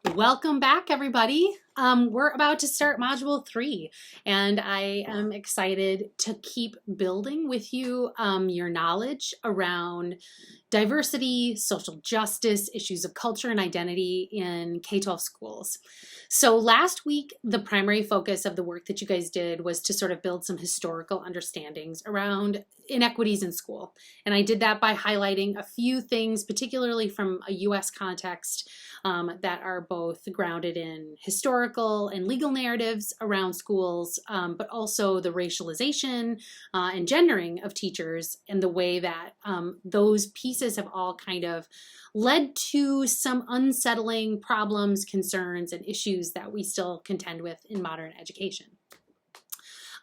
Welcome back, everybody. We're about to start Module 3, and I am excited to keep building with you your knowledge around diversity, social justice, issues of culture and identity in K-12 schools. So last week, the primary focus of the work that you guys did was to sort of build some historical understandings around inequities in school. And I did that by highlighting a few things, particularly from a US context, that are both grounded in historical and legal narratives around schools, but also the racialization and gendering of teachers and the way that those pieces have all kind of led to some unsettling problems, concerns, and issues that we still contend with in modern education.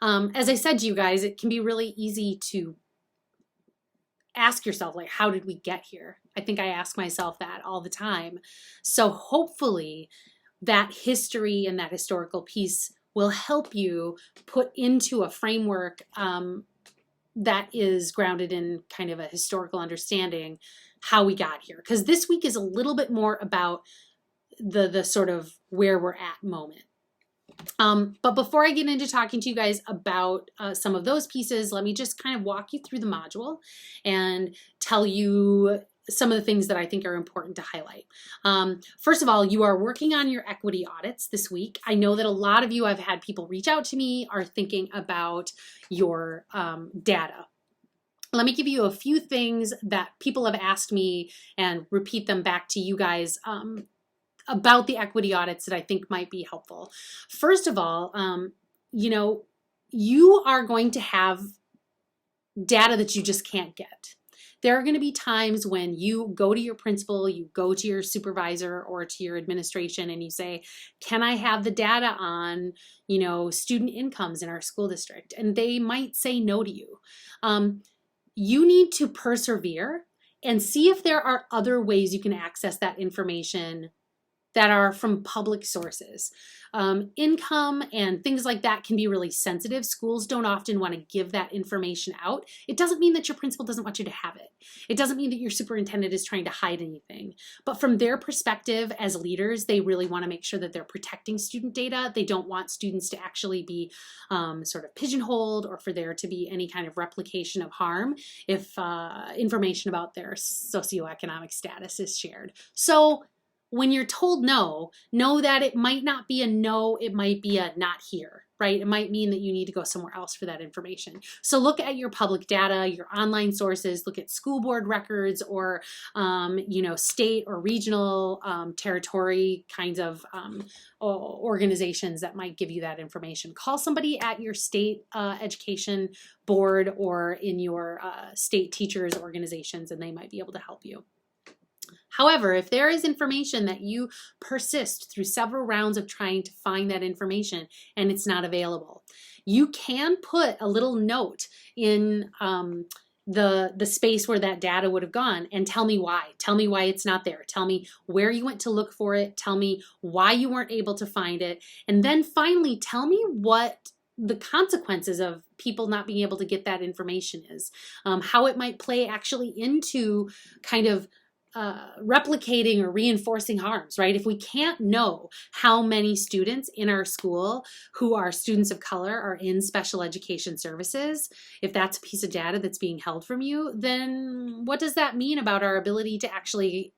As I said to you guys, it can be really easy to ask yourself, like, how did we get here? I think I ask myself that all the time. So hopefully that history and that historical piece will help you put into a framework that is grounded in kind of a historical understanding how we got here. Because this week is a little bit more about the sort of where we're at moment. But before I get into talking to you guys about some of those pieces, let me just kind of walk you through the module and tell you some of the things that I think are important to highlight. First of all, you are working on your equity audits this week. I know that a lot of you, I've had people reach out to me, are thinking about your data. Let me give you a few things that people have asked me and repeat them back to you guys about the equity audits that I think might be helpful. First of all, you are going to have data that you just can't get. There are going to be times when you go to your principal, you go to your supervisor or to your administration and you say, can I have the data on, student incomes in our school district? And they might say no to you. You need to persevere and see if there are other ways you can access that information that are from public sources. Income and things like that can be really sensitive. Schools don't often want to give that information out. It doesn't mean that your principal doesn't want you to have it. It doesn't mean that your superintendent is trying to hide anything. But from their perspective as leaders, they really want to make sure that they're protecting student data. They don't want students to actually be sort of pigeonholed or for there to be any kind of replication of harm if information about their socioeconomic status is shared. So when you're told no, know that it might not be a no, it might be a not here, right? It might mean that you need to go somewhere else for that information. So look at your public data, your online sources, look at school board records or, state or regional territory kinds of organizations that might give you that information. Call somebody at your state education board or in your state teachers organizations and they might be able to help you. However, if there is information that you persist through several rounds of trying to find that information and it's not available, you can put a little note in the space where that data would have gone and tell me why. Tell me why it's not there. Tell me where you went to look for it. Tell me why you weren't able to find it. And then finally, tell me what the consequences of people not being able to get that information is, how it might play actually into kind of replicating or reinforcing harms, right? If we can't know how many students in our school who are students of color are in special education services, if that's a piece of data that's being held from you, then what does that mean about our ability to actually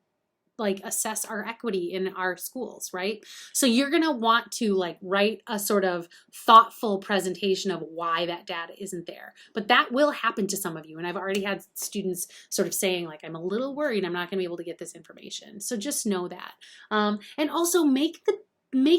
assess our equity in our schools, right? So you're gonna want to write a sort of thoughtful presentation of why that data isn't there. But that will happen to some of you. And I've already had students sort of saying I'm a little worried I'm not gonna be able to get this information. So just know that. And also make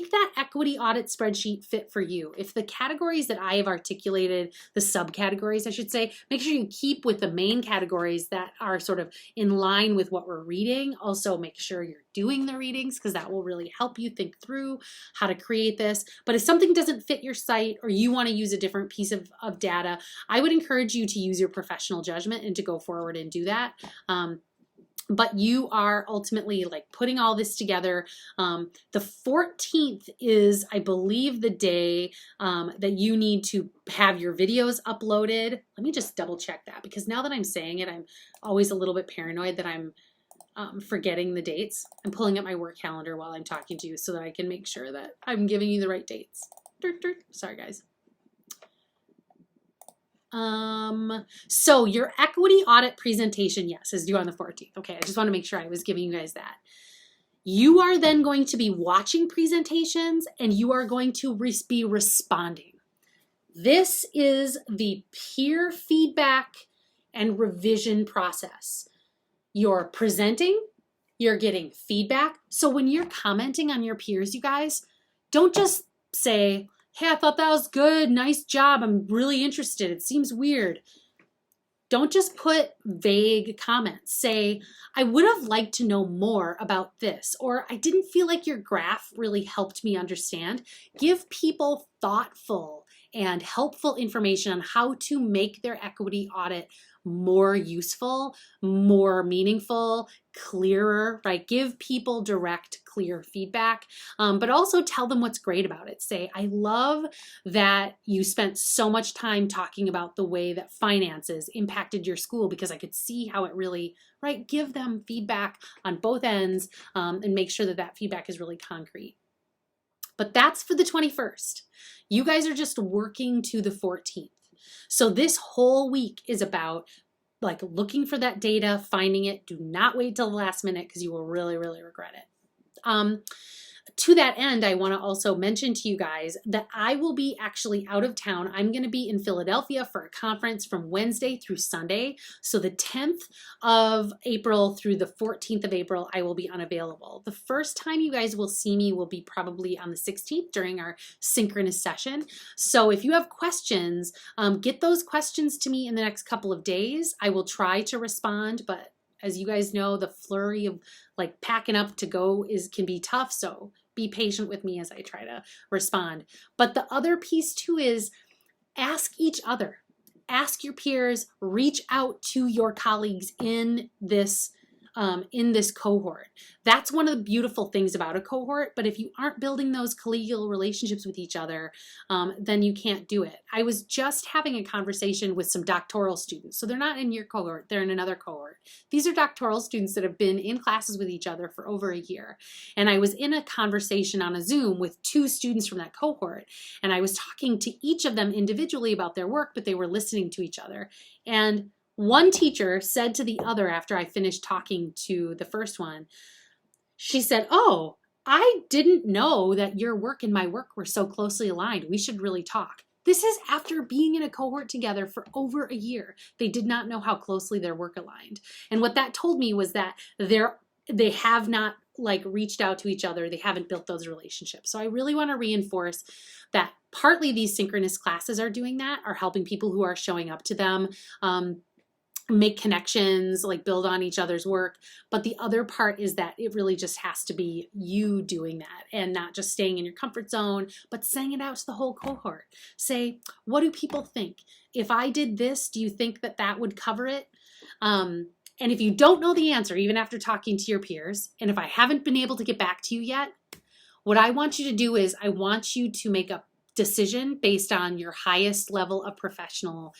that equity audit spreadsheet fit for you. If the categories that I have articulated, the subcategories I should say, make sure you keep with the main categories that are sort of in line with what we're reading. Also make sure you're doing the readings because that will really help you think through how to create this. But if something doesn't fit your site or you want to use a different piece of data, I would encourage you to use your professional judgment and to go forward and do that. But you are ultimately putting all this together. The 14th is, I believe, the day that you need to have your videos uploaded. Let me just double check that because now that I'm saying it, I'm always a little bit paranoid that I'm forgetting the dates. I'm pulling up my work calendar while I'm talking to you so that I can make sure that I'm giving you the right dates. Sorry, guys. So your equity audit presentation, yes, is due on the 14th. Okay, I just want to make sure I was giving you guys that. You are then going to be watching presentations and you are going to be responding. This is the peer feedback and revision process. You're presenting, you're getting feedback. So when you're commenting on your peers, you guys, don't just say, hey, I thought that was good, nice job, I'm really interested, it seems weird. Don't just put vague comments. Say, I would have liked to know more about this, or I didn't feel like your graph really helped me understand. Give people thoughtful and helpful information on how to make their equity audit more useful, more meaningful, clearer, right? Give people direct, clear feedback, but also tell them what's great about it. Say, I love that you spent so much time talking about the way that finances impacted your school because I could see how it really, right? Give them feedback on both ends and make sure that that feedback is really concrete. But that's for the 21st. You guys are just working to the 14th. So this whole week is about like looking for that data, finding it. Do not wait till the last minute because you will really, really regret it. To that end, I want to also mention to you guys that I will be actually out of town. I'm going to be in Philadelphia for a conference from Wednesday through Sunday. So the 10th of April through the 14th of April, I will be unavailable. The first time you guys will see me will be probably on the 16th during our synchronous session. So if you have questions, get those questions to me in the next couple of days. I will try to respond, but as you guys know, the flurry of like packing up to go can be tough. So be patient with me as I try to respond. But the other piece too is ask each other, ask your peers, reach out to your colleagues in this cohort. That's one of the beautiful things about a cohort, but if you aren't building those collegial relationships with each other, then you can't do it. I was just having a conversation with some doctoral students. So they're not in your cohort, they're in another cohort. These are doctoral students that have been in classes with each other for over a year. And I was in a conversation on a Zoom with 2 students from that cohort. And I was talking to each of them individually about their work, but they were listening to each other. And one teacher said to the other after I finished talking to the first one, she said, oh, I didn't know that your work and my work were so closely aligned. We should really talk. This is after being in a cohort together for over a year. They did not know how closely their work aligned. And what that told me was that they have not like reached out to each other. They haven't built those relationships. So I really want to reinforce that partly these synchronous classes are doing that, are helping people who are showing up to them, make connections, like build on each other's work. But the other part is that it really just has to be you doing that and not just staying in your comfort zone, but saying it out to the whole cohort. Say, what do people think? If I did this, do you think that that would cover it? And if you don't know the answer, even after talking to your peers, and if I haven't been able to get back to you yet, what I want you to do is I want you to make a decision based on your highest level of professional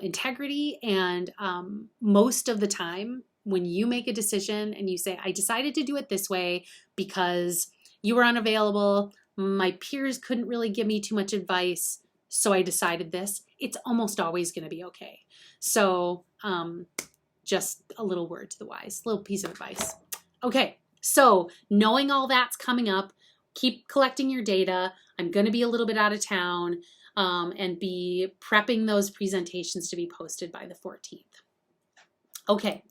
integrity. And most of the time when you make a decision and you say, I decided to do it this way because you were unavailable, my peers couldn't really give me too much advice, so I decided this, it's almost always going to be okay. So just a little word to the wise, little piece of advice. Okay, so knowing all that's coming up, keep collecting your data. I'm going to be a little bit out of town. And be prepping those presentations to be posted by the 14th. Okay,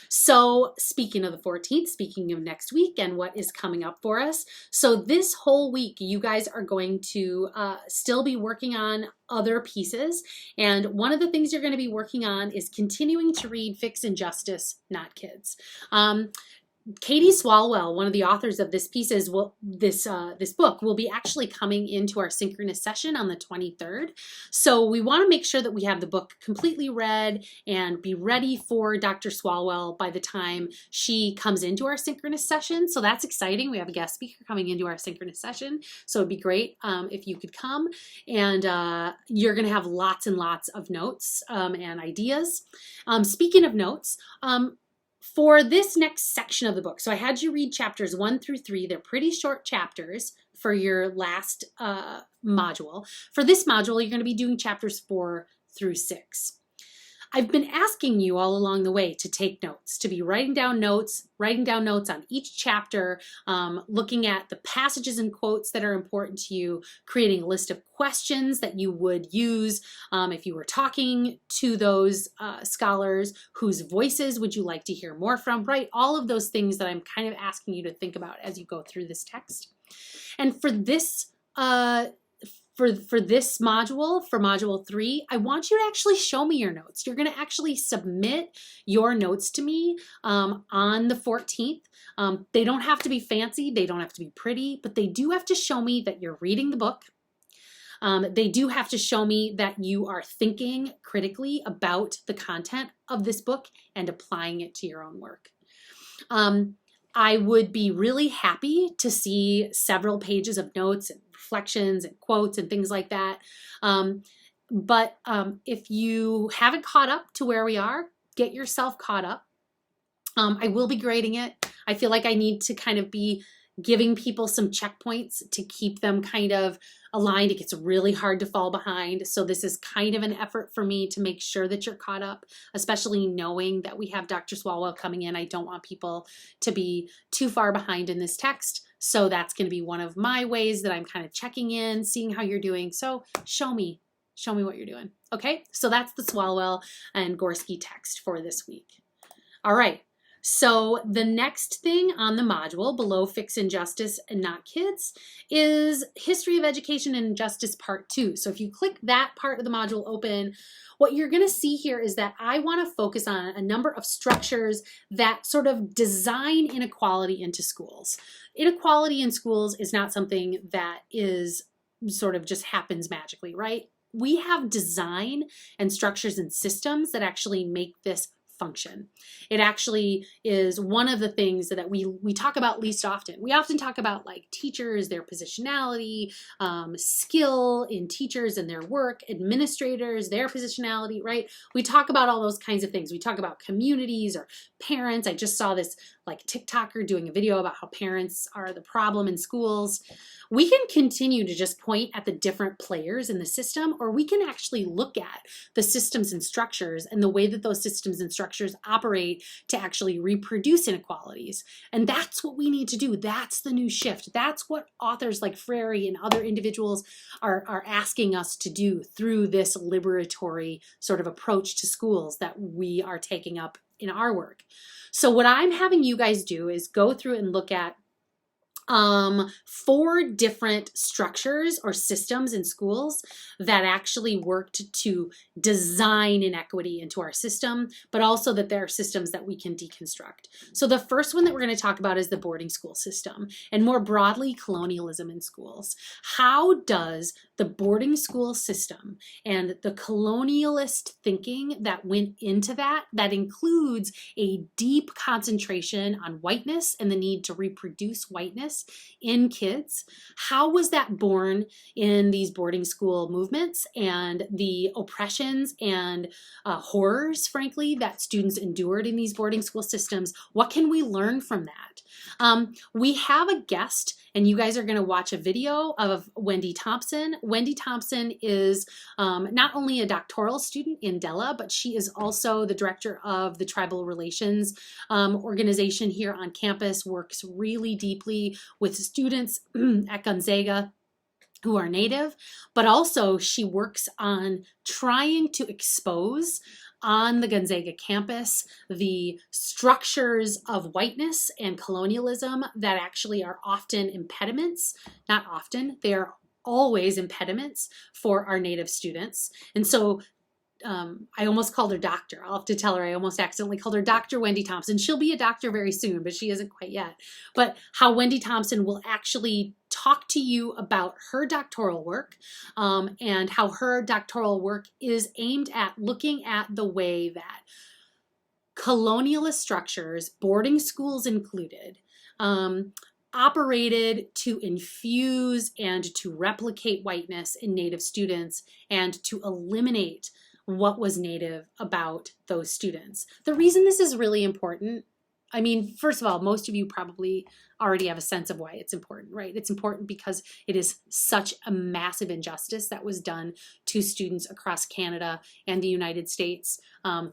so speaking of the 14th, speaking of next week and what is coming up for us. So this whole week, you guys are going to still be working on other pieces. And one of the things you're going to be working on is continuing to read Fix and Justice, Not Kids. Katie Swalwell, one of the authors of this this book, will be actually coming into our synchronous session on the 23rd. So we want to make sure that we have the book completely read and be ready for Dr. Swalwell by the time she comes into our synchronous session. So that's exciting. We have a guest speaker coming into our synchronous session. So it'd be great if you could come. And you're going to have lots and lots of notes and ideas. Speaking of notes, For this next section of the book, so I had you read chapters 1 through 3. They're pretty short chapters for your last module. For this module, you're going to be doing chapters 4 through 6. I've been asking you all along the way to take notes, to be writing down notes on each chapter, looking at the passages and quotes that are important to you, creating a list of questions that you would use if you were talking to those scholars, whose voices would you like to hear more from, right? All of those things that I'm kind of asking you to think about as you go through this text. And for this for this module, for module 3, I want you to actually show me your notes. You're going to actually submit your notes to me on the 14th. They don't have to be fancy. They don't have to be pretty, but they do have to show me that you're reading the book. They do have to show me that you are thinking critically about the content of this book and applying it to your own work. I would be really happy to see several pages of notes and reflections and quotes and things like that. But if you haven't caught up to where we are, get yourself caught up. I will be grading it. I feel like I need to kind of be giving people some checkpoints to keep them kind of aligned. It gets really hard to fall behind. So this is kind of an effort for me to make sure that you're caught up, especially knowing that we have Dr. Swalwell coming in. I don't want people to be too far behind in this text. So that's going to be one of my ways that I'm kind of checking in, seeing how you're doing. So show me what you're doing. Okay, so that's the Swalwell and Gorski text for this week. All right. So the next thing on the module below Fix Injustice and Not Kids is History of Education and Injustice Part 2. So if you click that part of the module open, what you're going to see here is that I want to focus on a number of structures that sort of design inequality into schools. Inequality in schools is not something that is sort of just happens magically, right? We have design and structures and systems that actually make this function. It actually is one of the things that we talk about least often. We often talk about like teachers, their positionality, skill in teachers and their work, administrators, their positionality, right? We talk about all those kinds of things. We talk about communities or parents. I just saw this like TikToker doing a video about how parents are the problem in schools. We can continue to just point at the different players in the system, or we can actually look at the systems and structures and the way that those systems and structures operate to actually reproduce inequalities. And that's what we need to do. That's the new shift. That's what authors like Frary and other individuals are asking us to do through this liberatory sort of approach to schools that we are taking up in our work. So what I'm having you guys do is go through and look at 4 different structures or systems in schools that actually worked to design inequity into our system, but also that there are systems that we can deconstruct. So the first one that we're going to talk about is the boarding school system, and more broadly, colonialism in schools. How does the boarding school system and the colonialist thinking that went into that includes a deep concentration on whiteness and the need to reproduce whiteness in kids. How was that born in these boarding school movements and the oppressions and horrors, frankly, that students endured in these boarding school systems? What can we learn from that? We have a guest, and you guys are going to watch a video of Wendy Thompson. Wendy Thompson is not only a doctoral student in EDLA, but she is also the director of the Tribal Relations organization here on campus, works really deeply with students at Gonzaga who are Native, but also she works on trying to expose on the Gonzaga campus the structures of whiteness and colonialism that actually are often impediments, not often, they are always impediments for our Native students. And so I almost called her doctor. I'll have to tell her I almost accidentally called her Dr. Wendy Thompson. She'll be a doctor very soon, but she isn't quite yet. But how Wendy Thompson will actually talk to you about her doctoral work and how her doctoral work is aimed at looking at the way that colonialist structures, boarding schools included, operated to infuse and to replicate whiteness in Native students and to eliminate what was Native about those students. The reason this is really important I mean, first of all, most of you probably already have a sense of why it's important, right? It's important because it is such a massive injustice that was done to students across Canada and the United States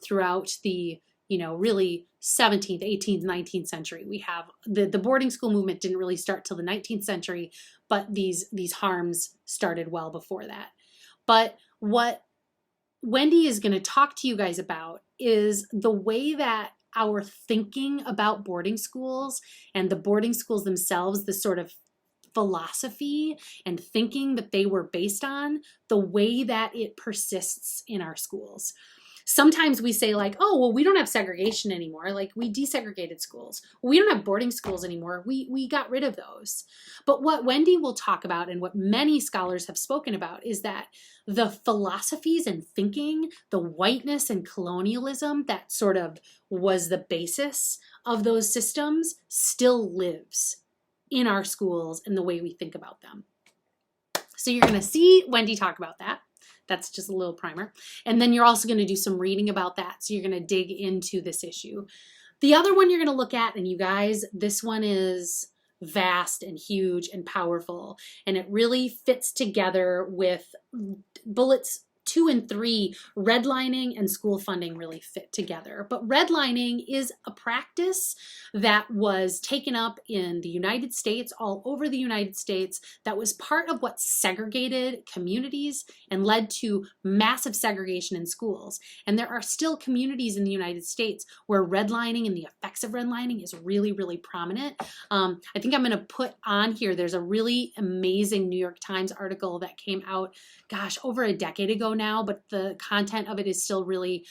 throughout the, really 17th, 18th, 19th century. We have the boarding school movement didn't really start till the 19th century, but these harms started well before that. But what Wendy is going to talk to you guys about is the way that our thinking about boarding schools and the boarding schools themselves, the sort of philosophy and thinking that they were based on, the way that it persists in our schools. Sometimes we say like, oh, well, we don't have segregation anymore. Like we desegregated schools. We don't have boarding schools anymore. We got rid of those. But what Wendy will talk about and what many scholars have spoken about is that the philosophies and thinking, the whiteness and colonialism that sort of was the basis of those systems still lives in our schools and the way we think about them. So you're going to see Wendy talk about that. That's just a little primer. And then you're also going to do some reading about that. So you're going to dig into this issue. The other one you're going to look at, and you guys, this one is vast and huge and powerful. And it really fits together with bullets 2 and 3, redlining and school funding really fit together. But redlining is a practice that was taken up in the United States, all over the United States, that was part of what segregated communities and led to massive segregation in schools. And there are still communities in the United States where redlining and the effects of redlining is really, really prominent. I think I'm going to put on here, there's a really amazing New York Times article that came out, gosh, over a decade ago now, but the content of it is still really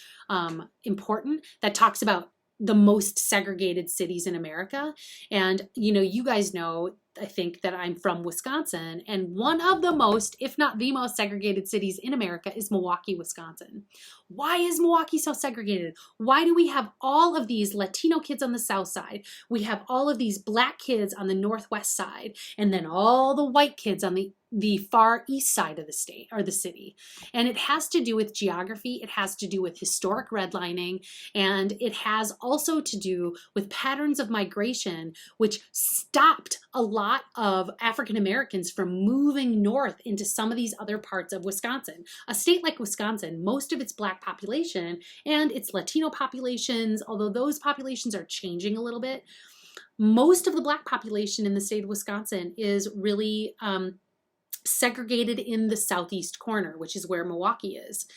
important, that talks about the most segregated cities in America. And, you guys know, I think that I'm from Wisconsin, and one of the most, if not the most segregated cities in America is Milwaukee, Wisconsin. Why is Milwaukee so segregated? Why do we have all of these Latino kids on the south side? We have all of these black kids on the northwest side, and then all the white kids on the far east side of the state or the city. And it has to do with geography. It has to do with historic redlining. And it has also to do with patterns of migration, which stopped a lot of African Americans from moving north into some of these other parts of Wisconsin. A state like Wisconsin, most of its black population and its Latino populations, although those populations are changing a little bit, most of the black population in the state of Wisconsin is really segregated in the southeast corner, which is where Milwaukee is,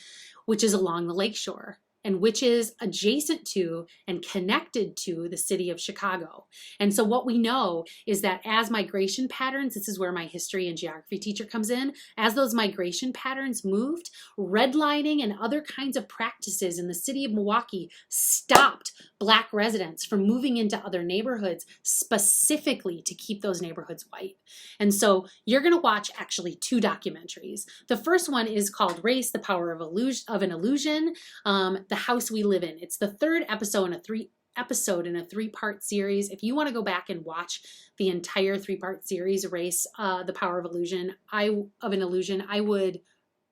which is along the lakeshore, and which is adjacent to and connected to the city of Chicago. And so what we know is that as migration patterns, this is where my history and geography teacher comes in, as those migration patterns moved, redlining and other kinds of practices in the city of Milwaukee stopped Black residents from moving into other neighborhoods specifically to keep those neighborhoods white. And so you're going to watch actually 2 documentaries. The first one is called Race, the Power of an Illusion, The House We Live In. It's the 3rd episode in a 3-part series. If you want to go back and watch the entire 3-part series, Race, the Power of an Illusion, I would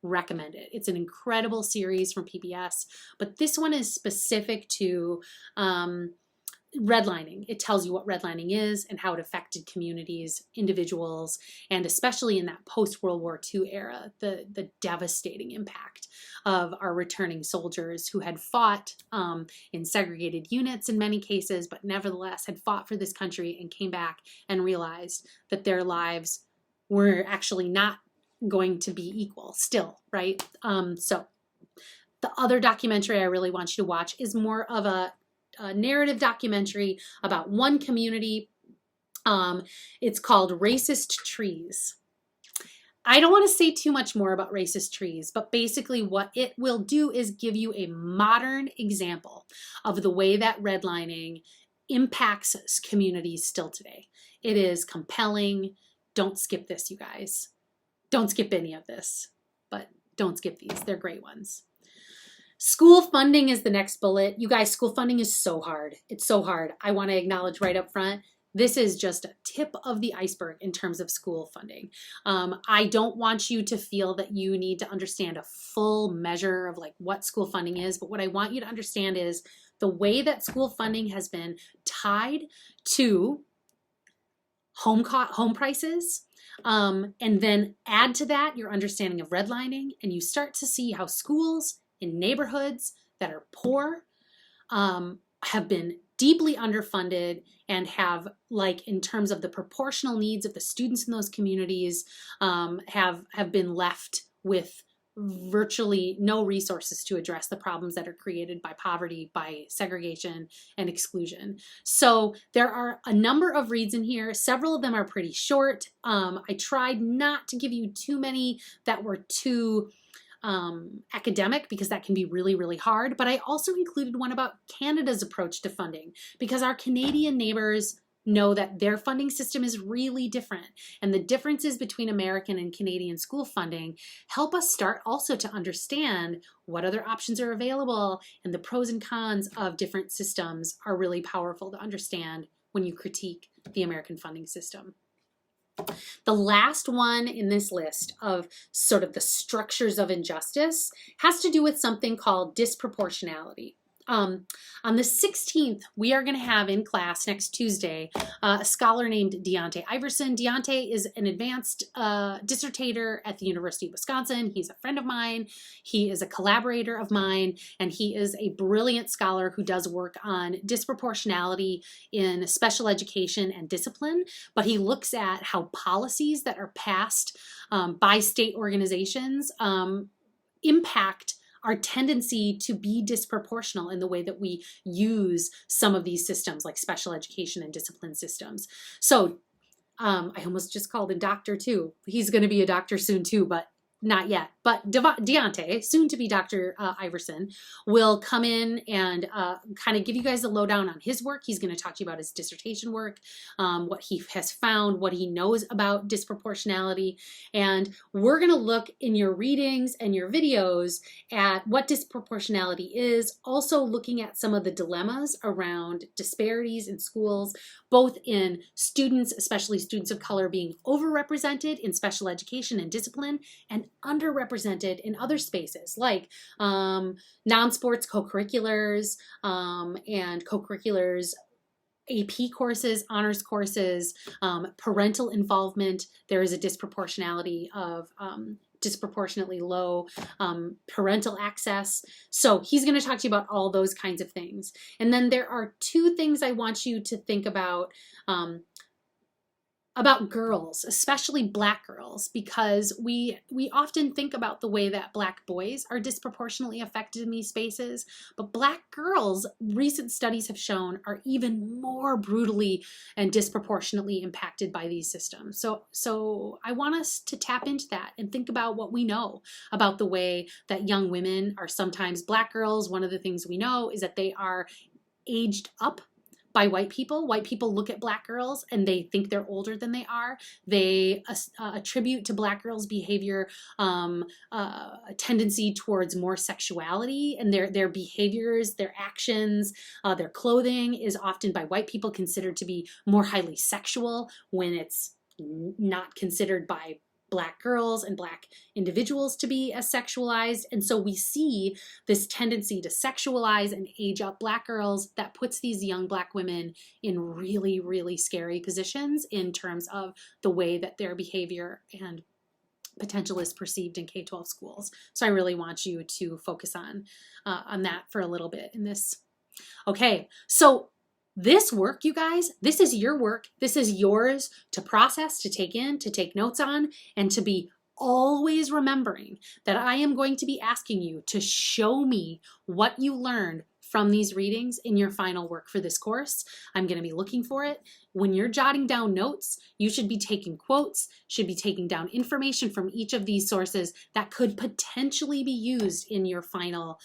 recommend it. It's an incredible series from PBS, but this one is specific to redlining. It tells you what redlining is and how it affected communities, individuals, and especially in that post-World War II era, the devastating impact of our returning soldiers who had fought in segregated units in many cases, but nevertheless had fought for this country and came back and realized that their lives were actually not going to be equal still, right? So the other documentary I really want you to watch is more of a narrative documentary about one community. It's called Racist Trees. I don't want to say too much more about Racist Trees, but basically what it will do is give you a modern example of the way that redlining impacts communities still today. It is compelling. Don't skip this, you guys. Don't skip any of this, but don't skip these. They're great ones. School funding is the next bullet. You guys, school funding is so hard. It's so hard. I want to acknowledge right up front, this is just a tip of the iceberg in terms of school funding. I don't want you to feel that you need to understand a full measure of like what school funding is, but what I want you to understand is the way that school funding has been tied to home prices, and then add to that your understanding of redlining, and you start to see how schools in neighborhoods that are poor have been deeply underfunded and have, like, in terms of the proportional needs of the students in those communities, have been left with virtually no resources to address the problems that are created by poverty, by segregation and exclusion. So there are a number of reads in here. Several of them are pretty short. I tried not to give you too many that were too academic, because that can be really, really hard. But I also included one about Canada's approach to funding, because our Canadian neighbors know that their funding system is really different. And the differences between American and Canadian school funding help us start also to understand what other options are available, and the pros and cons of different systems are really powerful to understand when you critique the American funding system. The last one in this list of sort of the structures of injustice has to do with something called disproportionality. On the 16th, we are going to have in class next Tuesday a scholar named Deontay Iverson. Deontay is an advanced dissertator at the University of Wisconsin. He's a friend of mine. He is a collaborator of mine, and he is a brilliant scholar who does work on disproportionality in special education and discipline. But he looks at how policies that are passed by state organizations impact our tendency to be disproportional in the way that we use some of these systems, like special education and discipline systems. So I almost just called him doctor too. He's going to be a doctor soon too, but not yet. But Deontay, soon to be Dr. Iverson, will come in and kind of give you guys a lowdown on his work. He's going to talk to you about his dissertation work, what he has found, what he knows about disproportionality. And we're going to look in your readings and your videos at what disproportionality is, also looking at some of the dilemmas around disparities in schools, both in students, especially students of color, being overrepresented in special education and discipline, and underrepresented in other spaces like non-sports co-curriculars and co-curriculars, AP courses, honors courses, parental involvement. There is a disproportionality of disproportionately low parental access. So he's going to talk to you about all those kinds of things. And then there are two things I want you to think about girls, especially Black girls, because we often think about the way that Black boys are disproportionately affected in these spaces, but Black girls, recent studies have shown, are even more brutally and disproportionately impacted by these systems. So I want us to tap into that and think about what we know about the way that young women are sometimes Black girls. One of the things we know is that they are aged up by white people. White people look at Black girls and they think they're older than they are. They attribute to Black girls' behavior a tendency towards more sexuality, and their behaviors, their actions, their clothing is often by white people considered to be more highly sexual when it's not considered by Black girls and Black individuals to be as sexualized. And so we see this tendency to sexualize and age up Black girls that puts these young Black women in really, really scary positions in terms of the way that their behavior and potential is perceived in K-12 schools. So I really want you to focus on that for a little bit in this. Okay, so this work, you guys, this is your work. This is yours to process, to take in, to take notes on, and to be always remembering that I am going to be asking you to show me what you learned from these readings in your final work for this course. I'm going to be looking for it. When you're jotting down notes, you should be taking quotes, should be taking down information from each of these sources that could potentially be used in your final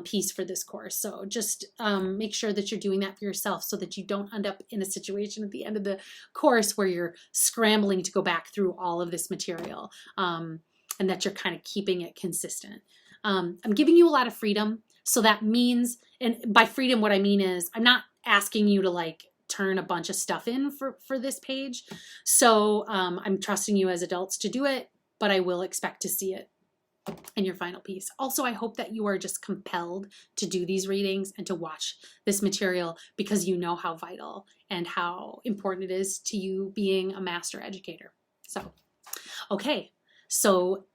piece for this course. So just make sure that you're doing that for yourself so that you don't end up in a situation at the end of the course where you're scrambling to go back through all of this material, and that you're kind of keeping it consistent. I'm giving you a lot of freedom. So that means, and by freedom, what I mean is I'm not asking you to like turn a bunch of stuff in for this page. So I'm trusting you as adults to do it, but I will expect to see it in your final piece. Also, I hope that you are just compelled to do these readings and to watch this material because you know how vital and how important it is to you being a master educator. So, okay, so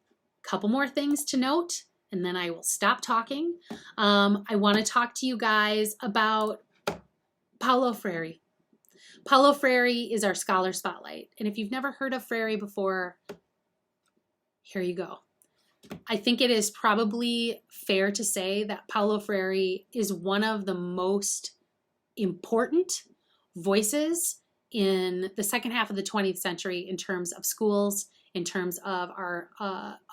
a couple more things to note and then I will stop talking. I want to talk to you guys about Paulo Freire. Paulo Freire is our Scholar Spotlight. And if you've never heard of Freire before, here you go. I think it is probably fair to say that Paulo Freire is one of the most important voices in the second half of the 20th century in terms of schools, in terms of our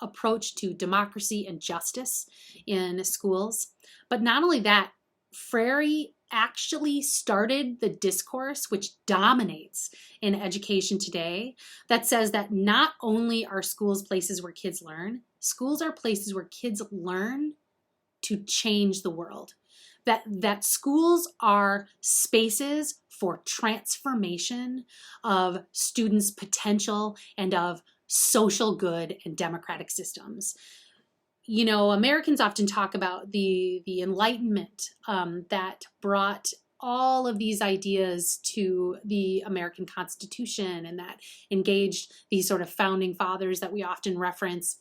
approach to democracy and justice in schools. But not only that, Freire actually started the discourse which dominates in education today that says that not only are schools places where kids learn, schools are places where kids learn to change the world. That schools are spaces for transformation of students' potential and of social good and democratic systems. You know, Americans often talk about the Enlightenment that brought all of these ideas to the American Constitution and that engaged these sort of founding fathers that we often reference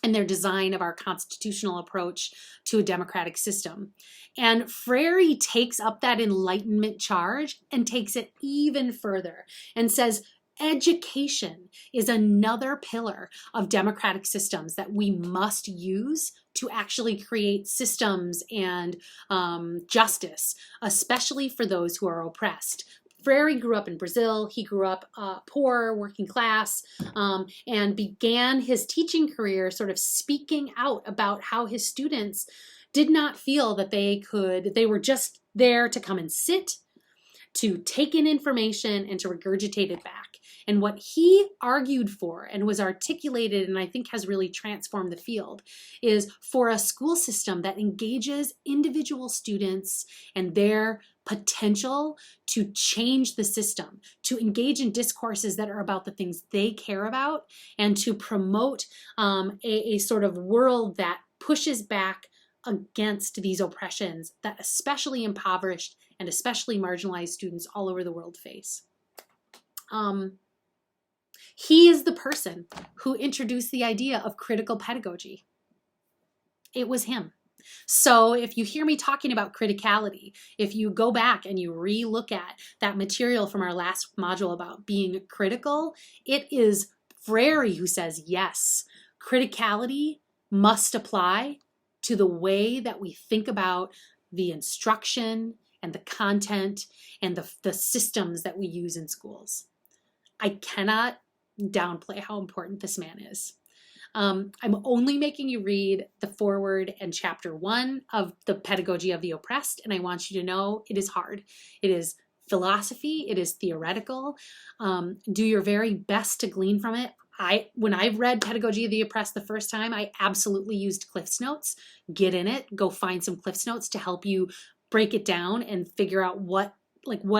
in their design of our constitutional approach to a democratic system. And Freire takes up that Enlightenment charge and takes it even further and says, education is another pillar of democratic systems that we must use to actually create systems and justice, especially for those who are oppressed. Freire grew up in Brazil. He grew up poor, working class, and began his teaching career sort of speaking out about how his students did not feel that they were just there to come and sit, to take in information and to regurgitate it back. And what he argued for and was articulated and I think has really transformed the field is for a school system that engages individual students and their potential to change the system, to engage in discourses that are about the things they care about, and to promote a sort of world that pushes back against these oppressions that especially impoverished and especially marginalized students all over the world face. He is the person who introduced the idea of critical pedagogy. It was him. So if you hear me talking about criticality, if you go back and you re-look at that material from our last module about being critical, it is Freire who says, yes, criticality must apply to the way that we think about the instruction and the content and the systems that we use in schools. I cannot downplay how important this man is. I'm only making you read the foreword and chapter 1 of the Pedagogy of the Oppressed, and I want you to know it is hard. It is philosophy, it is theoretical. Do your very best to glean from it. When I read Pedagogy of the Oppressed the first time, I absolutely used Cliff's Notes. Get in it, go find some Cliff's Notes to help you break it down and figure out what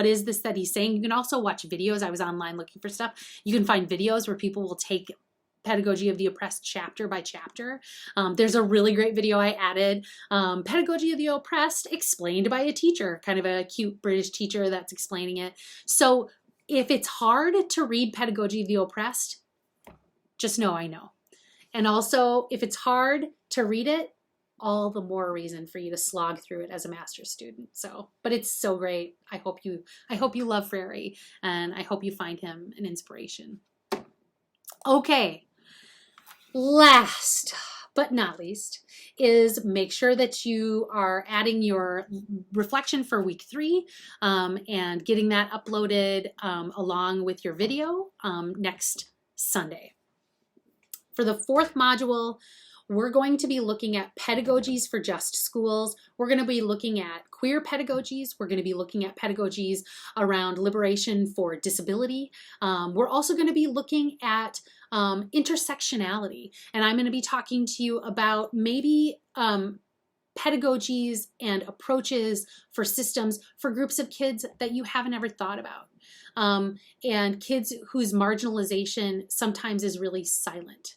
is this that he's saying. You can also watch videos. I was online looking for stuff. You can find videos where people will take Pedagogy of the Oppressed chapter by chapter. There's a really great video I added, Pedagogy of the Oppressed explained by a teacher, kind of a cute British teacher that's explaining it. So if it's hard to read Pedagogy of the Oppressed, just know I know. And also, if it's hard to read it, all the more reason for you to slog through it as a master's student. So, but it's so great. I hope you love Freire, and I hope you find him an inspiration. Okay. Last but not least is make sure that you are adding your reflection for week 3 and getting that uploaded along with your video next Sunday. For the 4th module, we're going to be looking at pedagogies for just schools. We're going to be looking at queer pedagogies. We're going to be looking at pedagogies around liberation for disability. We're also going to be looking at intersectionality. And I'm going to be talking to you about maybe pedagogies and approaches for systems for groups of kids that you haven't ever thought about. And kids whose marginalization sometimes is really silent.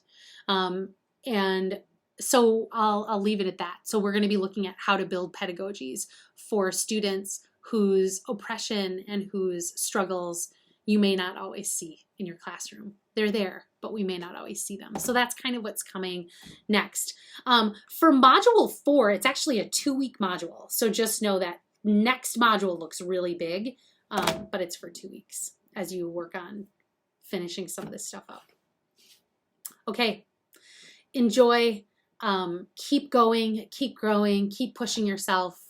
And so I'll leave it at that. So we're going to be looking at how to build pedagogies for students whose oppression and whose struggles you may not always see in your classroom. They're there, but we may not always see them. So that's kind of what's coming next. For module 4, it's actually a 2-week module. So just know that next module looks really big, but it's for 2 weeks as you work on finishing some of this stuff up. Okay, enjoy. Keep going, keep growing, keep pushing yourself.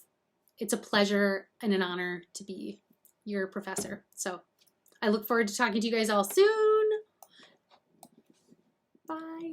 It's a pleasure and an honor to be your professor. So I look forward to talking to you guys all soon. Bye.